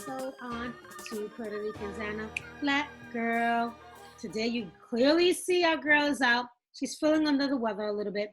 episode on Two Puerto Ricans and a Black Girl. Today, you clearly see our girl is out. She's feeling under the weather a little bit,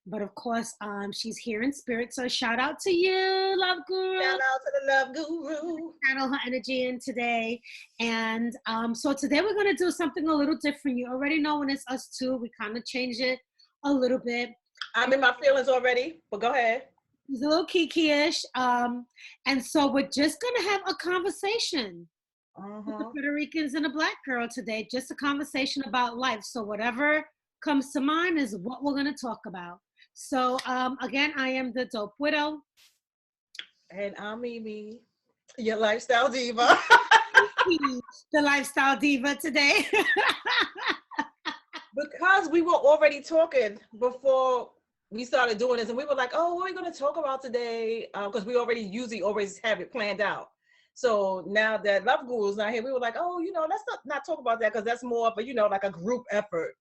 but of course, she's here in spirit. So, shout out to you, Love Guru. Shout out to the Love Guru. Channel her energy in today. And so, today we're going to do something a little different. You already know when it's us two, we kind of change it a little bit. I'm in my feelings already, but go ahead. He's a little kiki-ish. And so we're just going to have a conversation with the Puerto Ricans and a Black girl today, just a conversation about life. So whatever comes to mind is what we're going to talk about. So again, I am the Dope Widow. And I'm Mimi, your lifestyle diva. The lifestyle diva today. Because we were already talking before we started doing this, and we were like, oh, what are we going to talk about today? Because we usually always have it planned out. So now that Love Guru's not here, we were like, oh, let's not talk about that, because that's more of a, like a group effort.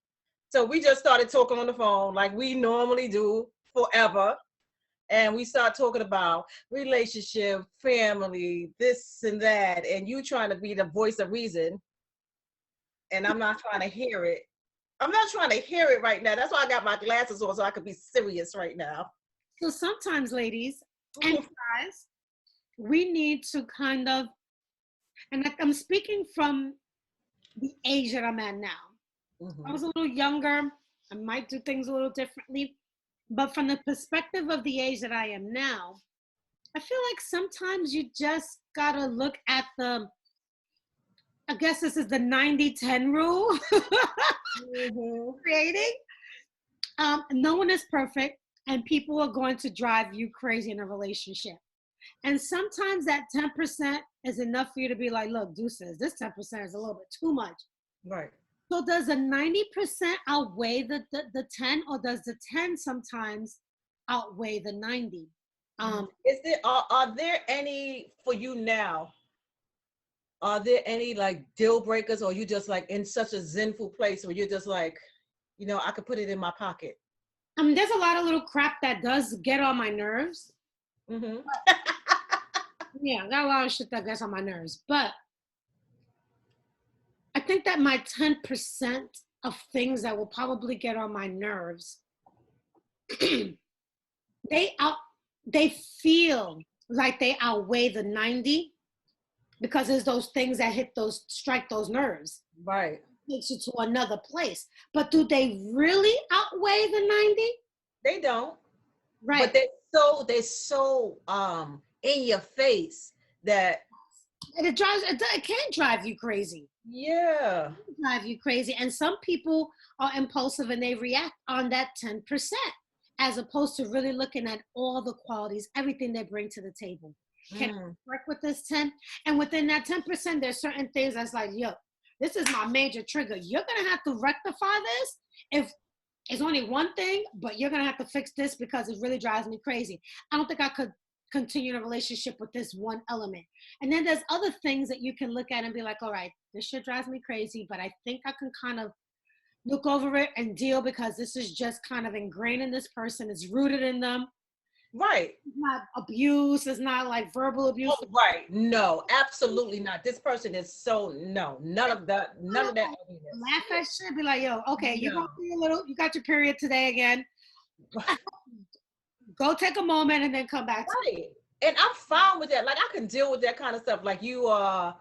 So we just started talking on the phone like we normally do forever. And we start talking about relationship, family, this and that, and you trying to be the voice of reason. And I'm not trying to hear it. I'm not trying to hear it right now. That's why I got my glasses on, so I could be serious right now. So sometimes, ladies and guys, we need to kind of, and I'm speaking from the age that I'm at now. I was a little younger. I might do things a little differently. But from the perspective of the age that I am now, I feel like sometimes you just got to look at I guess this is the 90-10 rule. Creating. No one is perfect, and people are going to drive you crazy in a relationship. And sometimes that 10% is enough for you to be like, look, deuces, this 10% is a little bit too much. Right. So does the 90% outweigh the 10, or does the 10 sometimes outweigh the 90? Are there any for you now? Are there any like deal breakers, or you just like in such a zenful place where you're just like, I could put it in my pocket? There's a lot of little crap that does get on my nerves. Yeah, got a lot of shit that gets on my nerves. But I think that my 10% of things that will probably get on my nerves, they feel like they outweigh the 90. Because there's those things that strike those nerves. Right. Takes you to another place. But do they really outweigh the 90? They don't. Right. But they're so in your face that it can drive you crazy. Yeah. It can drive you crazy. And some people are impulsive and they react on that 10%, as opposed to really looking at all the qualities, everything they bring to the table. Can I work with this 10? And within that 10%, there's certain things that's like, yo, this is my major trigger. You're going to have to rectify this. If it's only one thing, but you're going to have to fix this because it really drives me crazy. I don't think I could continue a relationship with this one element. And then there's other things that you can look at and be like, all right, this shit drives me crazy, but I think I can kind of look over it and deal, because this is just kind of ingrained in this person. It's rooted in them. Right. It's not abuse. It's not like verbal abuse. Oh, right. No, absolutely not. This person is none of that. Laugh at shit. Be like, yo, okay, you're going through you got your period today again. Go take a moment and then come back. Right. And I'm fine with that. Like, I can deal with that kind of stuff. Like, you are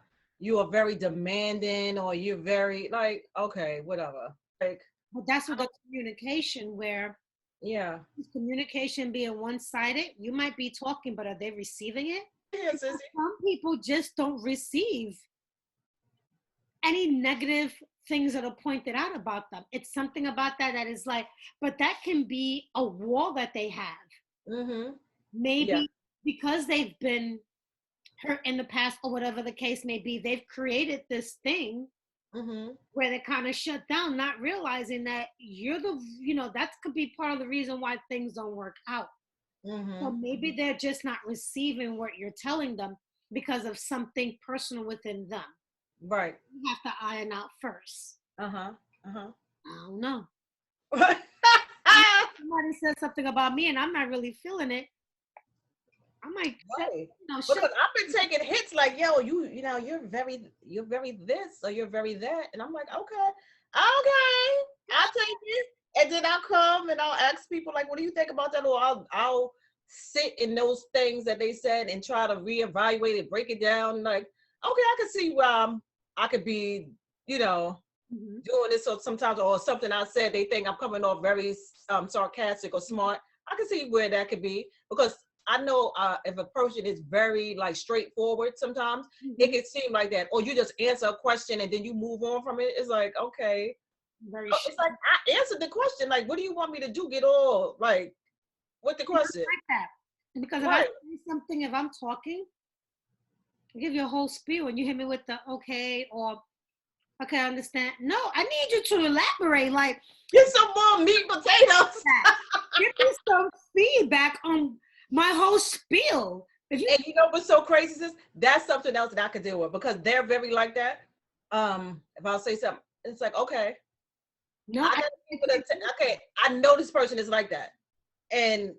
very demanding, or you're very like, okay, whatever. Like, but that's what the communication where. Yeah. Communication being one-sided, you might be talking, but are they receiving it? Yes, some people just don't receive any negative things that are pointed out about them. It's something about that is like, but that can be a wall that they have. Maybe because they've been hurt in the past, or whatever the case may be, they've created this thing where they kind of shut down, not realizing that that could be part of the reason why things don't work out. So maybe they're just not receiving what you're telling them because of something personal within them. Right. You have to iron out first. I don't know. Somebody said something about me and I'm not really feeling it. I'm like, Right. you know, Because shit. I've been taking hits like, yo, you know, you're very this or you're very that. And I'm like, okay, I'll take it. And then I'll come and I'll ask people like, what do you think about that? Or I'll sit in those things that they said and try to reevaluate it, break it down. Like, okay, I can see why I could be, you know, Mhm. doing this or sometimes or something I said they think I'm coming off very sarcastic or smart. I can see where that could be because I know if a person is very like straightforward, sometimes it Mhm. can seem like that, or you just answer a question and then you move on from it. It's like, okay, Very oh, shit. it's like I answered the question. Like, what do you want me to do? Get all like with the And I question, like that. Because if I right? say something, if I'm talking, I give you a whole spiel and you hit me with the okay or okay, I understand. No, I need you to elaborate. Like Get some more meat and potatoes. that. Give me some feedback on my whole spiel. If you And you know what's so crazy is that's something else that I could deal with because they're very like that. If I'll say something, it's like, okay, no, I got people that okay, I know this person is like that, and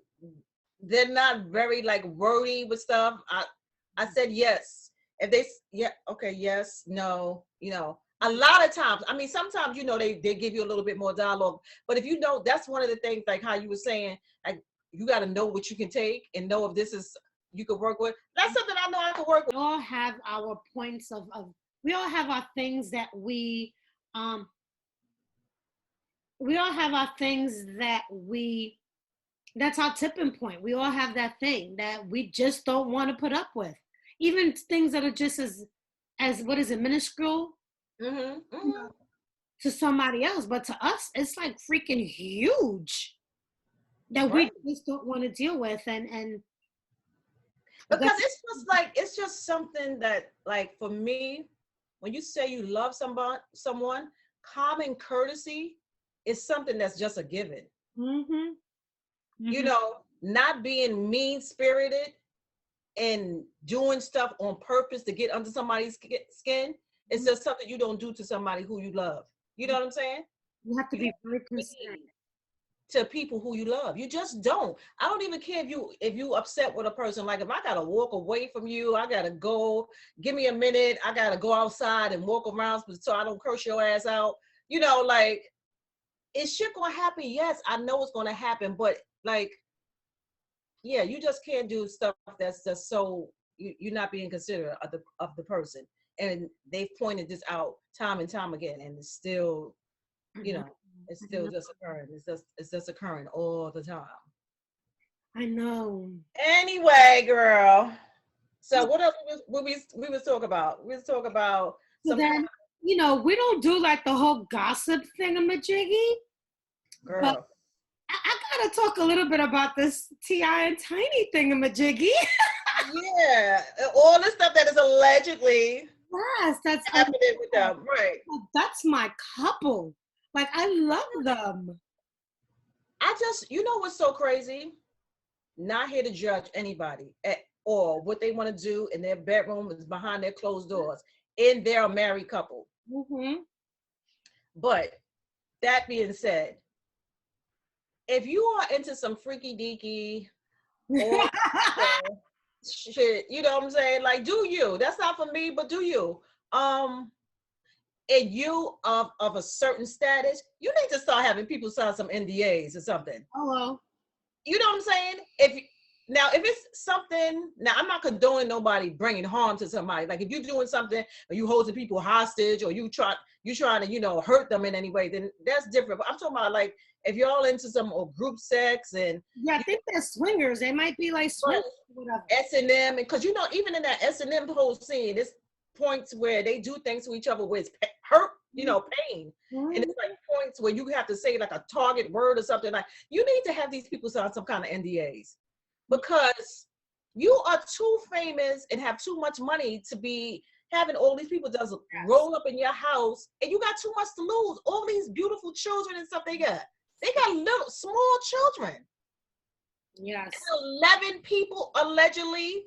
they're not very like wordy with stuff. I said yes. If they yeah, okay, yes, no, you know. A lot of times, I mean, sometimes you know they give you a little bit more dialogue, but if you know, that's one of the things like how you were saying, like you got to know what you can take and know if this is you could work with. That's something I know I can work with. we all have our points of we all have our things that um we all have our things that we that's our tipping point. We all have that thing that we just don't want to put up with. Even things that are just as what is it, minuscule, Mm-hmm, you mm-hmm. know, to somebody else, but to us, it's like freaking huge that we Right. just don't want to deal with. And Because it's just like it's just something that like for me, when you say you love someone, common courtesy is something that's just a given. mm-hmm, You mm-hmm, know, not being mean spirited and doing stuff on purpose to get under somebody's skin. It's just something you don't do to somebody who you love. You know what I'm saying? you have to You be don't very concerned. be to people who you love. You just don't. I don't even care if you upset with a person. Like if I gotta walk away from you, I gotta go. Give me a minute. I gotta go outside and walk around so I don't curse your ass out. You know, like is shit gonna happen? Yes, I know it's gonna happen, but like, yeah, you just can't do stuff that's just so you're not being considerate of the person. And they've pointed this out time and time again, and it's still, I you know. know, it's I still know. just occurring. It's just occurring all the time. I know. Anyway, girl. So what else we was talk about? We was talk about So some kind then, we don't do like the whole gossip thingamajiggy, of but girl. I gotta talk a little bit about this T.I. and Tiny thingamajiggy. Yeah, all the stuff that is allegedly Yes, happening with them, right? that's my couple. Like I love them. I just, you know what's so crazy? Not here to judge anybody at all. What they want to do in their bedroom is behind their closed doors. And they're a married couple. Mm-hmm. But that being said, if you are into some freaky deaky or shit, you know what I'm saying? Like, do you? That's not for me, but do you? Um, and you of a certain status, you need to start having people sign some NDAs or something. Hello. You know what I'm saying? If it's something, now I'm not condoning nobody bringing harm to somebody. Like if you're doing something or you holding people hostage or you trying to hurt them in any way, then that's different. But I'm talking about like if you're all into some or group sex and Yeah, I think they're swingers. They might be like swingers or whatever. S&M, because even in that S&M whole scene, there's points where they do things to each other where it's hurt, pain. And Mm-hmm. it's like points where you have to say like a target word or something. Like you need to have these people sign some kind of NDAs because you are too famous and have too much money to be having all these people just roll up in your house, and you got too much to lose. All these beautiful children and stuff they got little small children. Yes. 11 people allegedly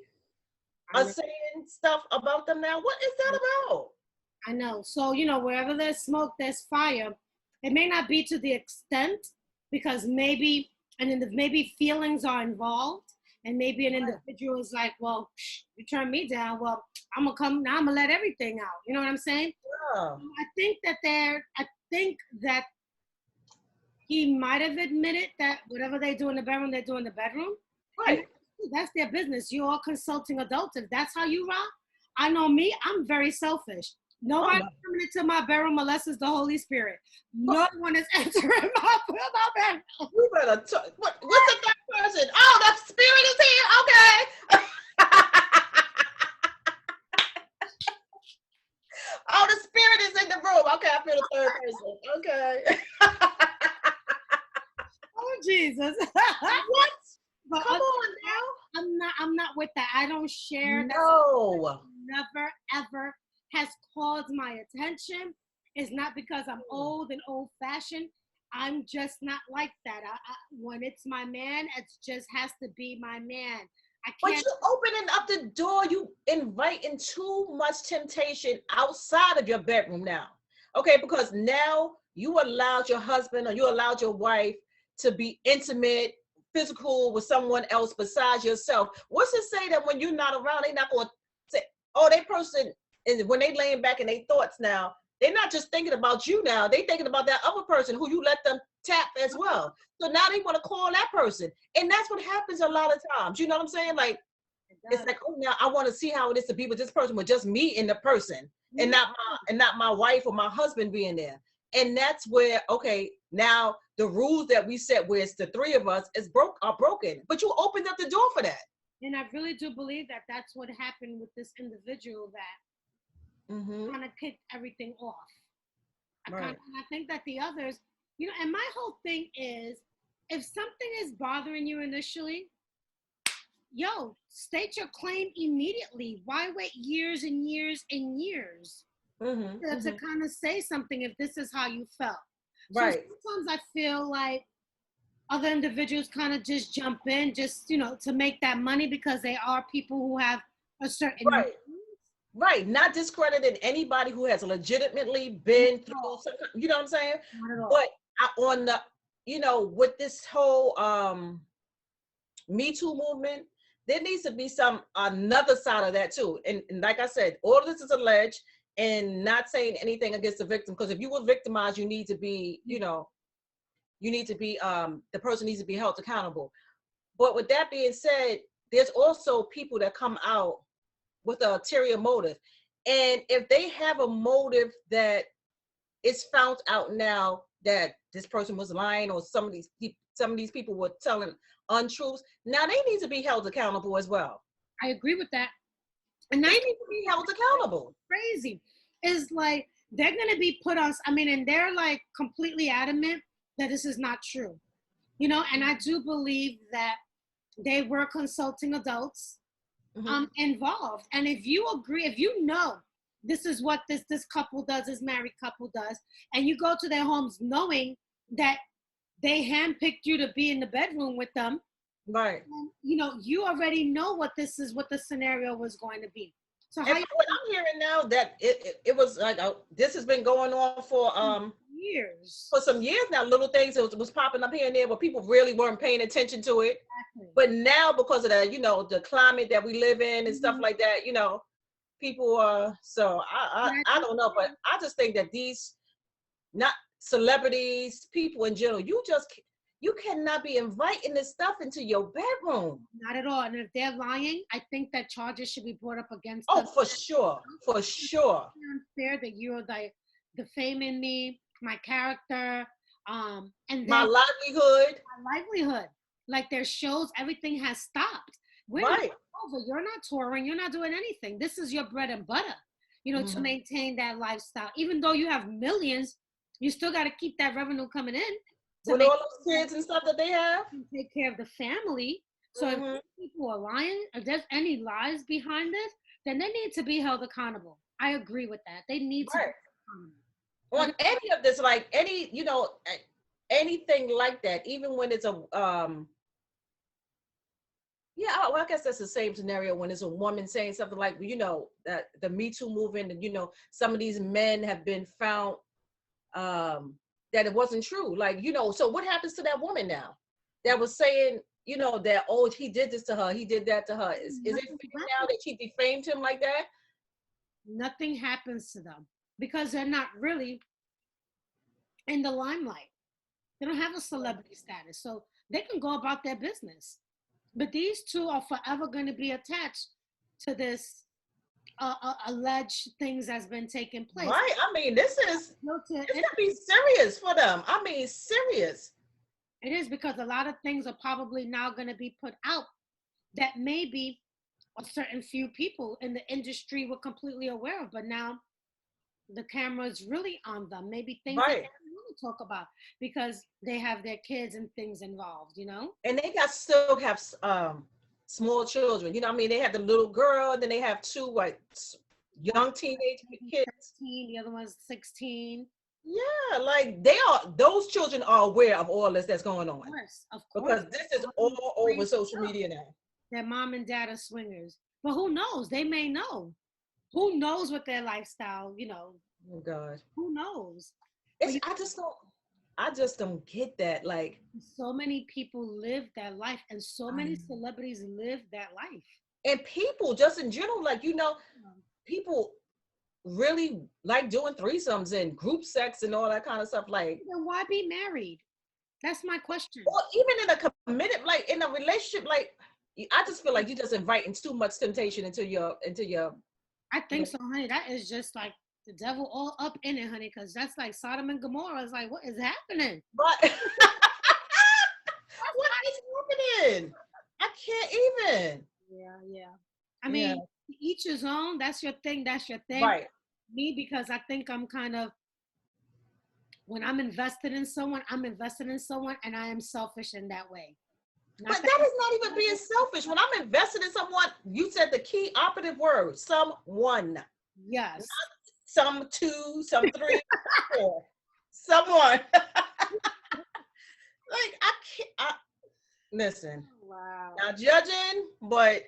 I are know. saying stuff about them now. What is that about? I know. So, wherever there's smoke, there's fire. It may not be to the extent because maybe, and then maybe feelings are involved. And maybe an individual is like, well, you turn me down. Well, I'm gonna come now. I'm gonna let everything out. You know what I'm saying? Yeah. I think that he might have admitted that whatever they do in the bedroom, they do in the bedroom. Right. And that's their business. You're all consulting adults. If that's how you rock, I know me, I'm very selfish. Nobody coming into my bedroom unless it's the Holy Spirit. No one is entering my bedroom. You better what's the third person? Oh, the spirit is here. Okay. Oh, the spirit is in the room. Okay, I feel the third person. Okay. Oh Jesus. What? But Come on now. I'm not with that. I don't share. No. Never ever has caused my attention. It's not because I'm old and old fashioned. I'm just not like that. When it's my man, it just has to be my man. I can't. But you opening up the door, you inviting too much temptation outside of your bedroom now. Okay, because now you allowed your husband or you allowed your wife to be intimate, physical with someone else besides yourself. What's to say that when you're not around, they're not going to say, oh, that person, and when they laying back in their thoughts now, they're not just thinking about you now, they thinking about that other person who you let them tap as well. So now they want to call that person. And that's what happens a lot of times. You know what I'm saying? Like, it's like, oh, now I want to see how it is to be with this person, with just me and the person, and not my wife or my husband being there. And that's where, okay, now the rules that we set where it's the three of us are broken. But you opened up the door for that. And I really do believe that that's what happened with this individual that kind of kicked everything off. I think that the others, you know, and my whole thing is, if something is bothering you initially, state your claim immediately. Why wait years and years and years to kind of say something if this is how you felt? Right. So sometimes I feel like other individuals kind of just jump in, just, you know, to make that money because they are people who have a certain Right, not discrediting anybody who has legitimately been through some, you know what I'm saying? But on the, you know, with this whole Me Too movement, there needs to be another side of that too. And like I said, all of this is alleged and not saying anything against the victim, because if you were victimized, you need to be, you know, the person needs to be held accountable. But with that being said, there's also people that come out with an ulterior motive. And if they have a motive that is found out now that this person was lying, or some of these people were telling untruths, now they need to be held accountable as well. I agree with that. And they need to be held accountable. Crazy. It's like they're going to be put on, and they're like completely adamant that this is not true. You know, and I do believe that they were consulting adults involved. And if you agree, if you know this is what this couple does, this married couple does, and you go to their homes knowing that they handpicked you to be in the bedroom with them, right? And, you know, you already know what the scenario was going to be. So what I'm hearing now that it was like this has been going on for years. For some years now, little things that was popping up here and there, but people really weren't paying attention to it. Exactly. But now, because of the, you know, the climate that we live in and stuff like that, you know, people are, so I don't know, but I just think that these, not celebrities, people in general, you cannot be inviting this stuff into your bedroom. Not at all. And if they're lying, I think that charges should be brought up against them. Oh, for sure. For sure. It's unfair that you're defaming me, my character, and then my livelihood. Like their shows, everything has stopped. We're not over. You're not touring. You're not doing anything. This is your bread and butter, you know, to maintain that lifestyle. Even though you have millions, you still got to keep that revenue coming in. With all those kids and stuff that they have. Take care of the family. So if people are lying, if there's any lies behind this, then they need to be held accountable. I agree with that. They need to be accountable. On any of this, like any, you know, anything like that, even when it's a, I guess that's the same scenario when it's a woman saying something like, you know, that the Me Too movement, and, you know, some of these men have been found that it wasn't true. Like, you know, so what happens to that woman now that was saying you know, that, oh, he did this to her, he did that to her. Is it fair now that she defamed him like that? Nothing happens to them because they're not really in the limelight. They don't have a celebrity status, so they can go about their business. But these two are forever going to be attached to this alleged things that's been taking place. Right. I mean, it's gonna be serious for them. I mean, serious. It is, because a lot of things are probably now going to be put out that maybe a certain few people in the industry were completely aware of, but now the camera is really on them. Maybe things that they don't want to talk about because they have their kids and things involved, you know? And they still have small children. You know what I mean? They have the little girl, and then they have two young teenage kids. 13, the other one's 16. Yeah, like those children are aware of all this that's going on. Of course. Because this is all over social media now. Their mom and dad are swingers. But who knows? They may know. Who knows what their lifestyle, you know? Oh God. Who knows? I just don't get that. Like, so many people live that life, and so many celebrities live that life. And people just in general, like, you know, people really like doing threesomes and group sex and all that kind of stuff. Like, then why be married? That's my question. Or even in a committed, like in a relationship, like, I just feel like you're just inviting too much temptation into your. I think so, honey. That is just like the devil all up in it, honey, because that's like Sodom and Gomorrah. It's like, what is happening? But what is happening? I can't even. Yeah. I mean, each his own. That's your thing. That's your thing. Right. Me, because I think I'm kind of, when I'm invested in someone, and I am selfish in that way. But that is not even being selfish. When I'm invested in someone, you said the key operative word, someone. Yes. Not some two, some three, four. Someone. Like, listen. Wow. Not judging, but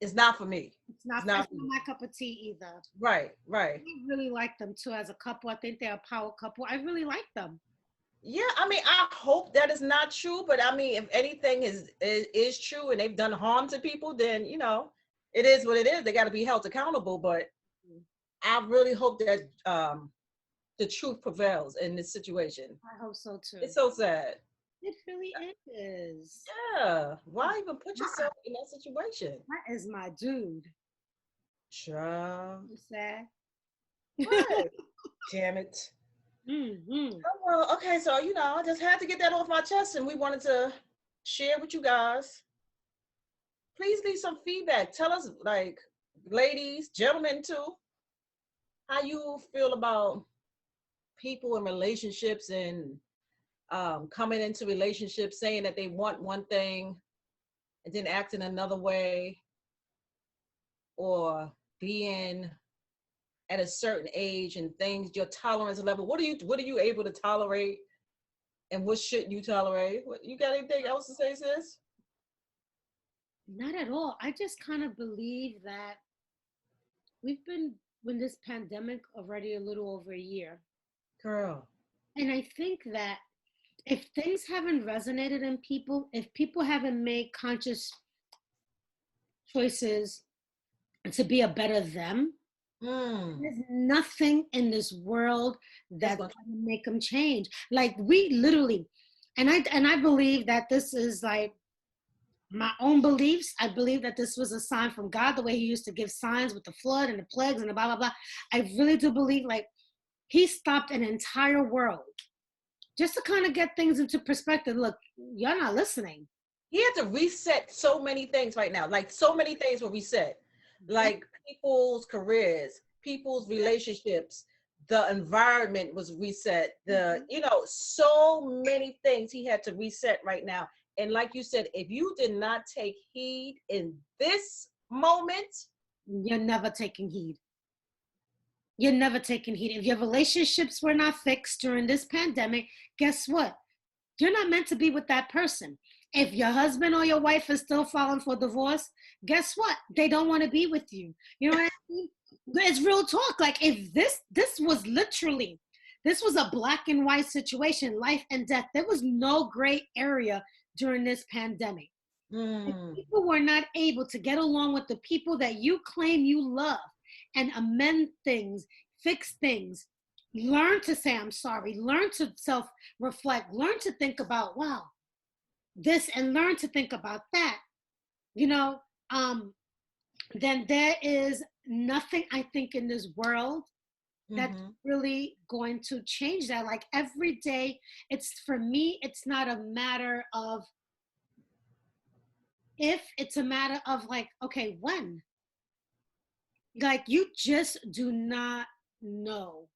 it's not for me. It's not my cup of tea either. Right. I really like them too as a couple. I think they're a power couple. I really like them. Yeah, I mean, I hope that is not true, but I mean, if anything is true and they've done harm to people, then, you know, it is what it is. They got to be held accountable. But I really hope that the truth prevails in this situation. I hope so too. It's so sad. It really is. Yeah. Why even put yourself in that situation? That is my dude. Sure. You sad? Right. Damn it. Mm-hmm. Oh, well, okay, so, you know, I just had to get that off my chest, and we wanted to share with you guys. Please leave some feedback. Tell us, like, ladies, gentlemen too, how you feel about people in relationships and coming into relationships saying that they want one thing and then acting another way, or being at a certain age and things, your tolerance level. What are you able to tolerate, and what shouldn't you tolerate? What, you got anything else to say, sis? Not at all. I just kind of believe that we've been in this pandemic already a little over a year. Girl. And I think that if things haven't resonated in people, if people haven't made conscious choices to be a better them, there's nothing in this world that's going to make them change. Like, we literally, and I believe that this is like my own beliefs. I believe that this was a sign from God, the way he used to give signs with the flood and the plagues and the blah, blah, blah. I really do believe, like, he stopped an entire world just to kind of get things into perspective. Look, you're not listening. He had to reset so many things right now. Like, so many things were reset. Like, people's careers, people's relationships, the environment was reset. You know, so many things he had to reset right now. And like you said, if you did not take heed in this moment, you're never taking heed. You're never taking heed. If your relationships were not fixed during this pandemic, guess what? You're not meant to be with that person. If your husband or your wife is still filing for divorce, guess what? They don't want to be with you. You know what I mean? It's real talk. Like, if this was a black and white situation, life and death, there was no gray area during this pandemic. Mm. People were not able to get along with the people that you claim you love and amend things, fix things, learn to say I'm sorry, learn to self-reflect, learn to think about, wow, this, and learn to think about that, you know, then there is nothing, I think, in this world that's really going to change that. Like every day, for me, it's not a matter of if, it's a matter of like, okay, when? Like you just do not know.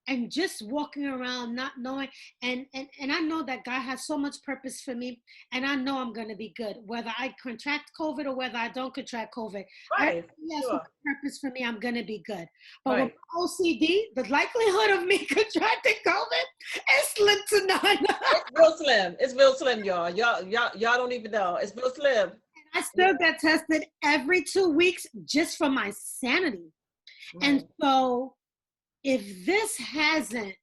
And just walking around not knowing, and I know that God has so much purpose for me, and I know I'm going to be good whether I contract COVID or whether I don't contract COVID. Right. Yes, Sure. purpose for me, I'm going to be good. But Right. with OCD, the likelihood of me contracting COVID is slim to none. It's real slim. It's real slim, y'all. Y'all don't even know. It's real slim. I still get tested every 2 weeks just for my sanity. Right. And so if this hasn't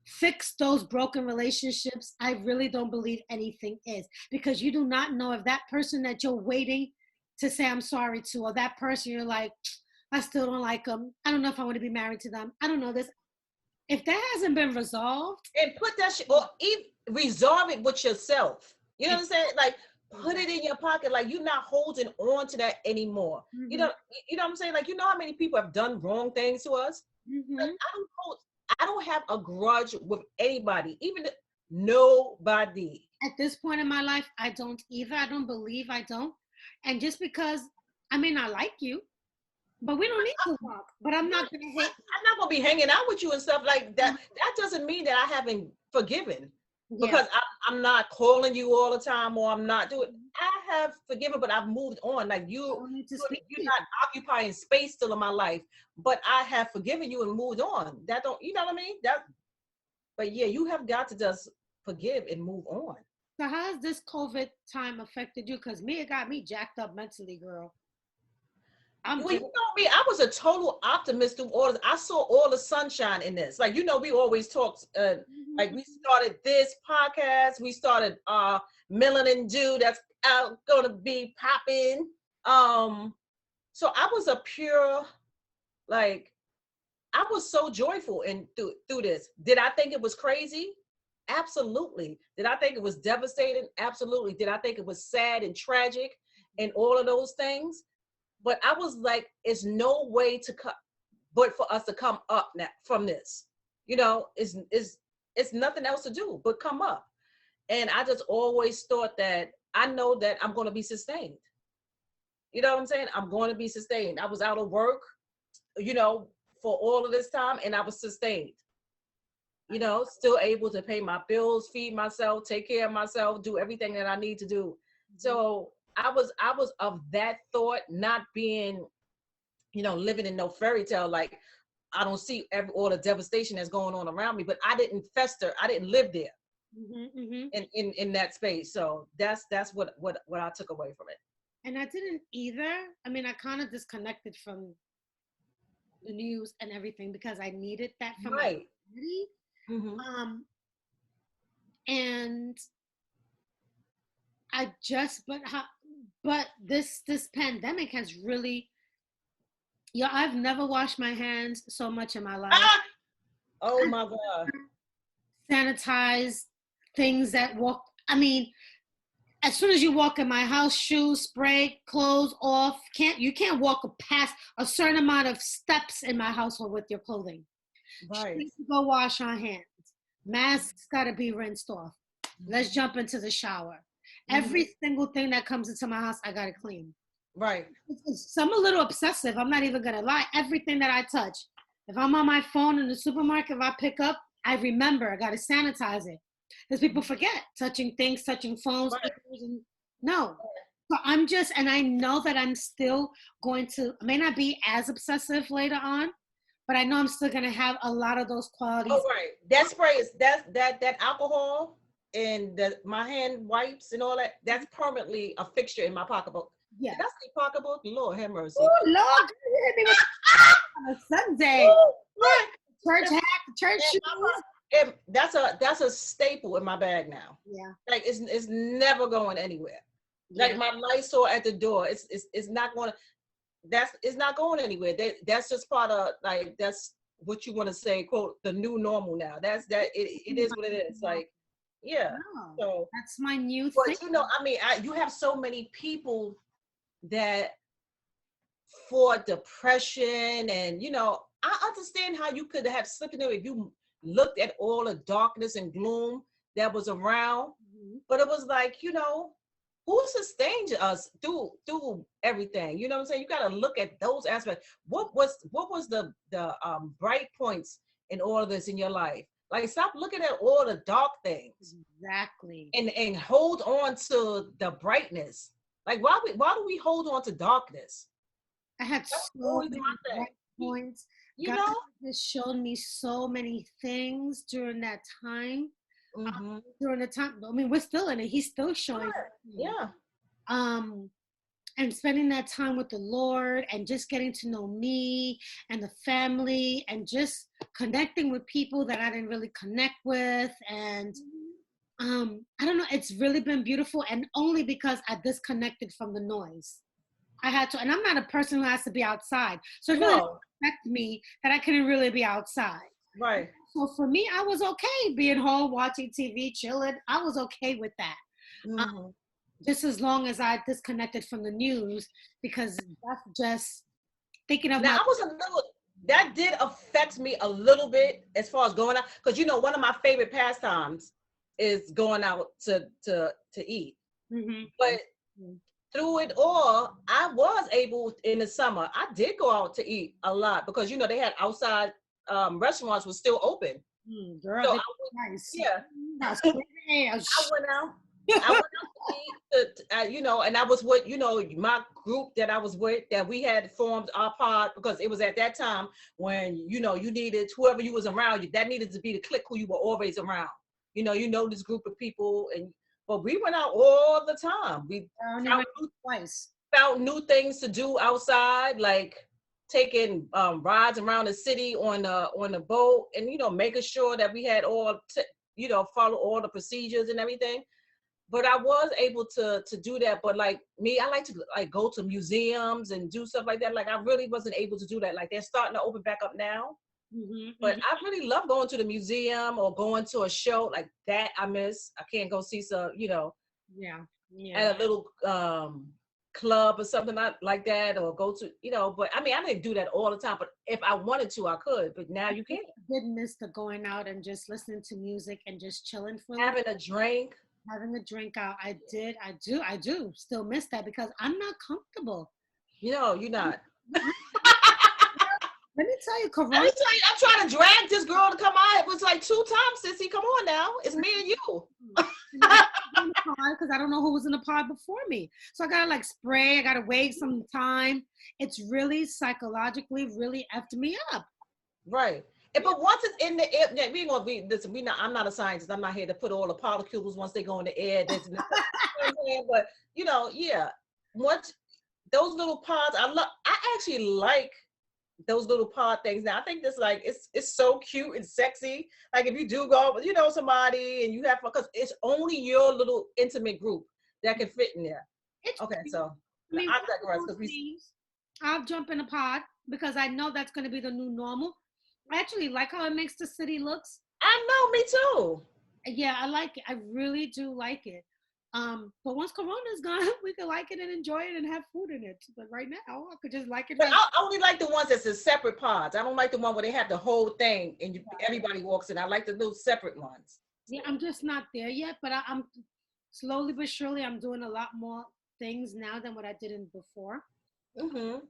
fixed those broken relationships, I really don't believe anything is, because you do not know if that person that you're waiting to say I'm sorry to, or that person you're like, I still don't like them, I don't know if I want to be married to them, I don't know this. If that hasn't been resolved, and put that shit, or even resolve it with yourself. You know what I'm saying? Like put it in your pocket. Like you're not holding on to that anymore. You know what I'm saying? Like, you know how many people have done wrong things to us? Like, I don't have a grudge with anybody, even nobody. At this point in my life, I don't either. I don't believe I don't. And just because I may not like you, but we don't need to walk. But I'm not gonna hate. I'm not gonna be hanging out with you and stuff like that. That doesn't mean that I haven't forgiven. Because I'm not calling you all the time, or I'm not doing. I have forgiven, but I've moved on. Like you're not occupying space still in my life, but I have forgiven you and moved on. That don't, you know what I mean? But yeah, you have got to just forgive and move on. So how has this COVID time affected you? Because it got me jacked up mentally, girl. Well, you know me, I was a total optimist through all this. I saw all the sunshine in this. Like, you know, we always talked, like we started this podcast, we started Melanin Dew that's out gonna be popping. So I was a pure, like, I was so joyful through this. Did I think it was crazy? Absolutely. Did I think it was devastating? Absolutely. Did I think it was sad and tragic and all of those things? But I was like, it's no way to cut, but for us to come up now from this, you know, it's nothing else to do but come up. And I just always thought that I know that I'm going to be sustained. You know what I'm saying? I'm going to be sustained. I was out of work, you know, for all of this time, and I was sustained. You know, still able to pay my bills, feed myself, take care of myself, do everything that I need to do. So I was of that thought, not being, you know, living in no fairy tale. Like I don't see all the devastation that's going on around me, but I didn't fester. I didn't live there in that space. So that's what I took away from it. And I didn't either. I mean, I kind of disconnected from the news and everything because I needed that from my community. And I just, but this pandemic has really, I've never washed my hands so much in my life. Oh my God. Sanitize things I mean, as soon as you walk in my house, shoes, spray, clothes off. You can't walk past a certain amount of steps in my household with your clothing. Right. Go wash our hands. Masks gotta be rinsed off. Let's jump into the shower. Every single thing that comes into my house, I gotta clean. Right. I'm a little obsessive. I'm not even gonna lie. Everything that I touch, if I'm on my phone in the supermarket, if I pick up, I remember I gotta sanitize it. Because people forget touching things, touching phones. No. So I'm just, and I know that I'm still going to, I may not be as obsessive later on, but I know I'm still gonna have a lot of those qualities. Oh, right. That spray is that alcohol and my hand wipes and all that. That's permanently a fixture in my pocketbook. Yeah. That's the pocketbook. Lord have mercy. Oh Lord, you hit me with on a Sunday. Ooh, right. Church hat, church shoes. That's a staple in my bag now. Yeah. Like it's never going anywhere. Like Yeah. my Lysol at the door, it's not going to. It's not going anywhere. That's just part of, like, that's what you want to say, quote, the new normal now. That's that. It is what it is. Like, yeah. No, So, that's my new thing. but I mean, you have so many people that for depression, and I understand how you could have slipped in there if you looked at all the darkness and gloom that was around. But it was like, who sustained us through everything? You know what I'm saying? You got to look at those aspects. What was the bright points in all of this in your life? Like, stop looking at all the dark things. Exactly. And hold on to the brightness. Like, why do we hold on to darkness? I had so many bright points. God has shown me so many things during that time. During the time, I mean, we're still in it. He's still showing. Yeah. And spending that time with the Lord and just getting to know me and the family and just connecting with people that I didn't really connect with. And I don't know, it's really been beautiful, and only because I disconnected from the noise. I had to, and I'm not a person who has to be outside. So it really didn't affect me that I couldn't really be outside. Right. So for me, I was okay being home, watching TV, chilling. I was okay with that. Just as long as I disconnected from the news, because that's just thinking of now, that did affect me a little bit as far as going out. Because, one of my favorite pastimes is going out to eat. But through it all, I was able, in the summer, I did go out to eat a lot because, they had outside restaurants was still open. Girl, so nice. Yeah. I went out. I went out to eat, and I was with, my group that I was with, that we had formed our pod, because it was at that time when, you needed whoever you was around, that needed to be the clique who you were always around. This group of people, but we went out all the time. We found new things to do outside, like taking rides around the city on the boat, and making sure that we had all follow all the procedures and everything. But I was able to do that. But like me, I like to go to museums and do stuff like that. Like, I really wasn't able to do that. Like, they're starting to open back up now. But I really love going to the museum or going to a show like that. I miss. I can't go see some, at a little club or something like that, or go to, but I mean, I didn't do that all the time, but if I wanted to, I could, but now you can't. I did miss the going out and just listening to music and just chilling for having a drink out. I do still miss that, because I'm not comfortable. You're not. Let me tell you, Corona. I'm trying to drag this girl to come out. It was like 2 times, sissy. Come on now. It's me and you. Because I don't know who was in the pod before me. So I gotta spray. I gotta wait some time. It's really psychologically really effed me up. Right. But once it's in the air, we ain't gonna be. Listen, I'm not a scientist. I'm not here to put all the molecules once they go in the air. But once those little pods, I actually like those little pod things. Now I think this it's so cute and sexy. Like, if you do go with somebody and you have fun, because it's only your little intimate group that can fit in there. Okay, so I digress, because I'll jump in a pod because I know that's going to be the new normal. I actually like how it makes the city looks. I know, me too. Yeah, I like it. I really do like it. But once Corona's gone, we can like it and enjoy it and have food in it. But right now, I could just like it. But I only like the ones that's in separate pods. I don't like the one where they have the whole thing and everybody walks in. I like the little separate ones. Yeah, I'm just not there yet, but I'm slowly but surely, I'm doing a lot more things now than what I did in before. On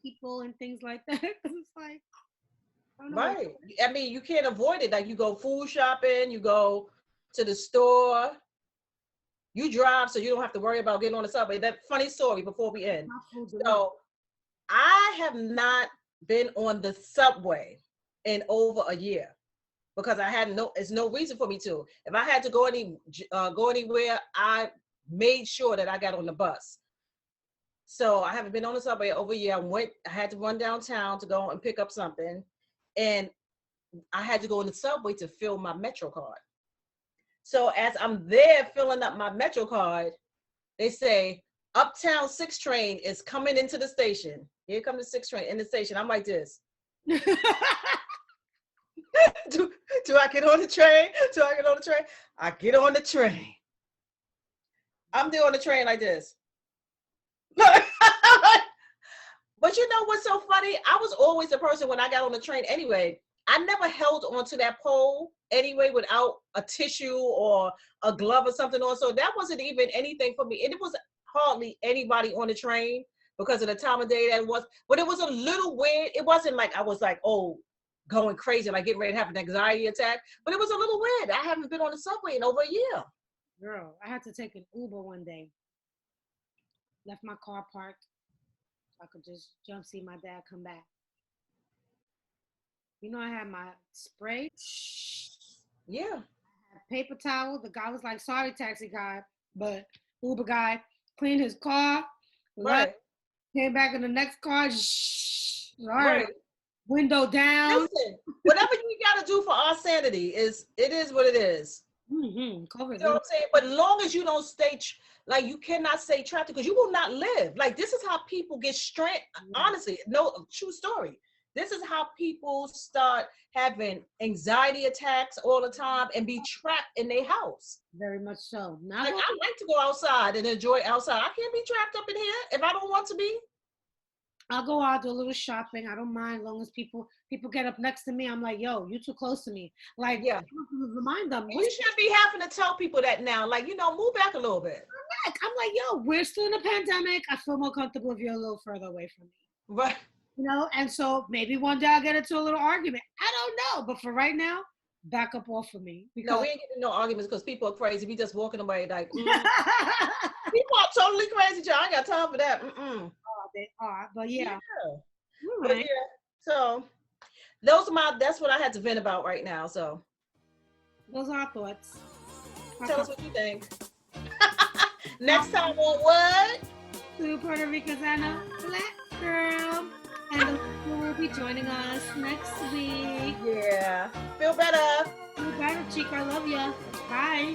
people and things like that. Because it's like, I don't know. Right. I mean, you can't avoid it. Like, you go food shopping, you go to the store. You drive, so you don't have to worry about getting on the subway. That funny story before we end. So I have not been on the subway in over a year because it's no reason for me to. If I had to go anywhere, I made sure that I got on the bus. So I haven't been on the subway over a year. I had to run downtown to go and pick up something. And I had to go in the subway to fill my Metro card. So as I'm there filling up my Metro card, they say, Uptown 6 train is coming into the station. Here comes the 6 train in the station. I'm like this. do I get on the train? Do I get on the train? I get on the train. I'm there on the train like this. But you know what's so funny? I was always the person when I got on the train anyway. I never held onto that pole anyway without a tissue or a glove or something on. So that wasn't even anything for me. And it was hardly anybody on the train because of the time of day that it was. But it was a little weird. It wasn't like I was like, oh, going crazy, like getting ready to have an anxiety attack. But it was a little weird. I haven't been on the subway in over a year. Girl, I had to take an Uber one day. Left my car parked. I could just jump see my dad come back. You know, I had my spray. Yeah. I had paper towel. The guy was like, sorry, taxi guy. But Uber guy cleaned his car. Right. Left, came back in the next car. Right. Window down. Listen, whatever you got to do for our sanity is what it is. Mm-hmm. You know what I'm saying? But long as you don't stay, like you cannot stay trapped because you will not live. Like this is how people get stranded. Honestly, no, true story. This is how people start having anxiety attacks all the time and be trapped in their house. Very much so. Like I like to go outside and enjoy outside. I can't be trapped up in here if I don't want to be. I'll go out, do a little shopping. I don't mind as long as people get up next to me. I'm like, yo, you too close to me. Like, yeah, remind them. You shouldn't be having to tell people that now. Like, you know, move back a little bit. I'm like, yo, we're still in a pandemic. I feel more comfortable if you're a little further away from me. Right. You know, and so maybe one day I'll get into a little argument. I don't know, but for right now, back up off of me. Because no, we ain't getting no arguments because people are crazy. We just walking away like, people are totally crazy, y'all. I ain't got time for that. Oh, they are, but yeah. But yeah. So that's what I had to vent about right now. So those are our thoughts. Tell us what you think. Next time on what? To Puerto Ricans and a Black Girl. And will be joining us next week. Yeah. Feel better. Feel better, chica. I love ya. Bye.